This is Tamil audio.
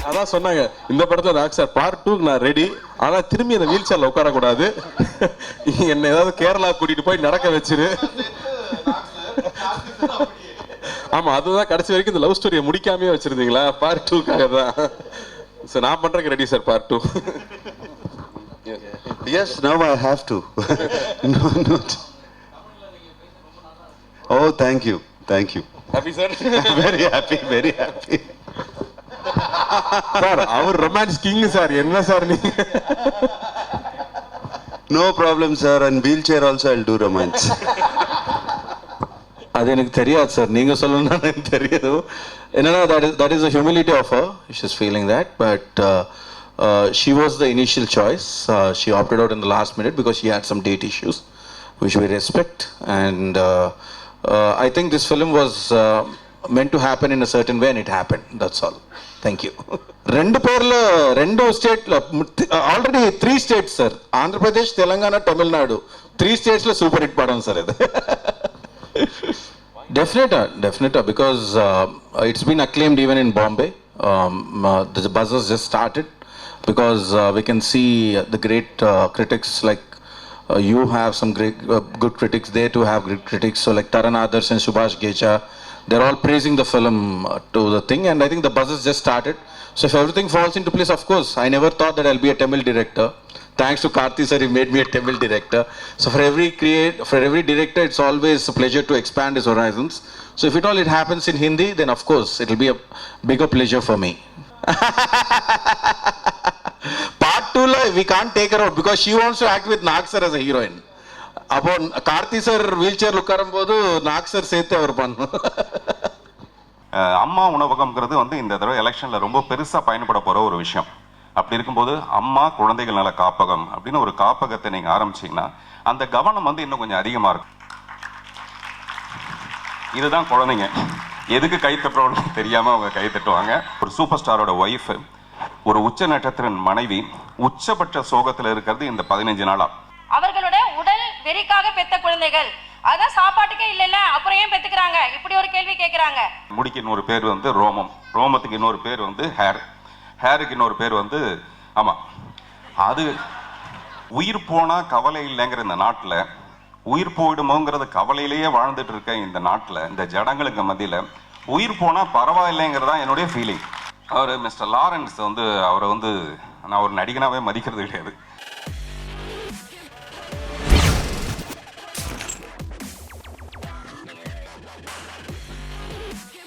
அதான் சொன்னாங்க இந்த படத்துல ராக் சார் பார்ட் 2 நான் ரெடி, ஆனா திரும்பி அந்த வீல் சேர்ல உட்கார கூடாது, என்ன ஏதாவது கேரளா கூட்டிட்டு போய் நடக்க வச்சிரு. ஆமா, அதுதான் கடைசி வரைக்கும் இந்த லவ் ஸ்டோரியை முடிக்காமே வச்சிருந்தீங்களா? பார்ட் 2க்காக தான். சார் நான் பண்றதுக்கு ready sir part 2. Yes, now I have to. No. Oh, thank you. Happy sir? Very happy. Sir அவர் ரொமான்ஸ் கிங் சார், என்ன சார் நீங்க? No problem, sir. And wheelchair also I'll do romance. அது எனக்கு தெரியாது சார், நீங்க சொல்லணும்னா எனக்கு தெரியாது. என்னன்னா that is the humility of her. She's feeling that, but she was the initial choice. She opted out in the last minute because she had some date issues, which we respect. And I think this film was meant to happen in a certain way, and it happened. That's all. Thank you. ரெண்டு பேர்ல ரெண்டு ஸ்டேட்ல already 3 states sir, Andhra Pradesh, Telangana, Tamil Nadu, 3 ஸ்டேட்ஸ்ல சூப்பர் ஹிட் படம் சார் இது. Definitely, because it's been acclaimed even in Bombay. The buzz has just started because we can see the great critics like you have some great good critics. They too have great critics. So like Taran Adarsh and Subhash Gecha, they're all praising the film to the thing, and I think the buzz has just started. So if everything falls into place, of course, I never thought that I'll be a Tamil director. Thanks to Karthi sir, he made me a Tamil director. So for every director, it's always a pleasure to expand his horizons. So if it happens in Hindi, then of course it will be a bigger pleasure for me. Part 2 la we can't take her out because she wants to act with Nag sir as a heroine. அப்போ கார்த்தி சார் வீல் சேர்ல உட்காரும் போது நாக் சார் சேர்த்து அவர் பண்ணும். அம்மா உணவகம்ங்கிறது வந்து இந்த தடவை எலெக்ஷன்ல ரொம்ப பெருசா பயன்பட போற ஒரு விஷயம். அப்படி இருக்கும்போது அம்மா குழந்தைகள் நல காப்பகம் அப்படின்னு ஒரு காப்பகத்தை நீங்க ஆரம்பிச்சீங்கன்னா அந்த கவனம் வந்து இன்னும் கொஞ்சம் அதிகமா இருக்கும். இதுதான் குழந்தைங்க எதுக்கு கை தட்டுறோம்னு தெரியாம அவங்க கை தட்டுவாங்க. ஒரு சூப்பர் ஸ்டாரோட ஒய்ஃப், ஒரு உச்ச நட்சத்திரன் மனைவி உச்சபட்ச சோகத்துல இருக்கிறது இந்த 15 நாளா. அவர்களோட உடல் வெறிக்காக பெத்த குழந்தைகள், அதான் சாப்பாட்டுக்கே இல்லைல்ல, அப்புறம் ஏன் பெத்துக்கிறாங்க? இப்படி ஒரு கேள்வி கேட்கிறாங்க. முடிக்கு இன்னொரு பேர் வந்து ரோமம், ரோமத்துக்கு இன்னொரு பேர் வந்து ஹேர், ஹேருக்கு இன்னொரு பேர் வந்து ஆமா. அது உயிர் போனா கவலை இல்லைங்கிற இந்த நாட்டில், உயிர் போயிடுமோங்கிறது கவலையிலேயே வாழ்ந்துட்டு இருக்க இந்த நாட்டில், இந்த ஜனங்களுக்கு மத்தியில் உயிர் போனா பரவாயில்லைங்கிறதா என்னுடைய ஃபீலிங். அவர் மிஸ்டர் லாரன்ஸ் வந்து அவரை வந்து நான் ஒரு நடிகனாவே மதிக்கிறது கிடையாது.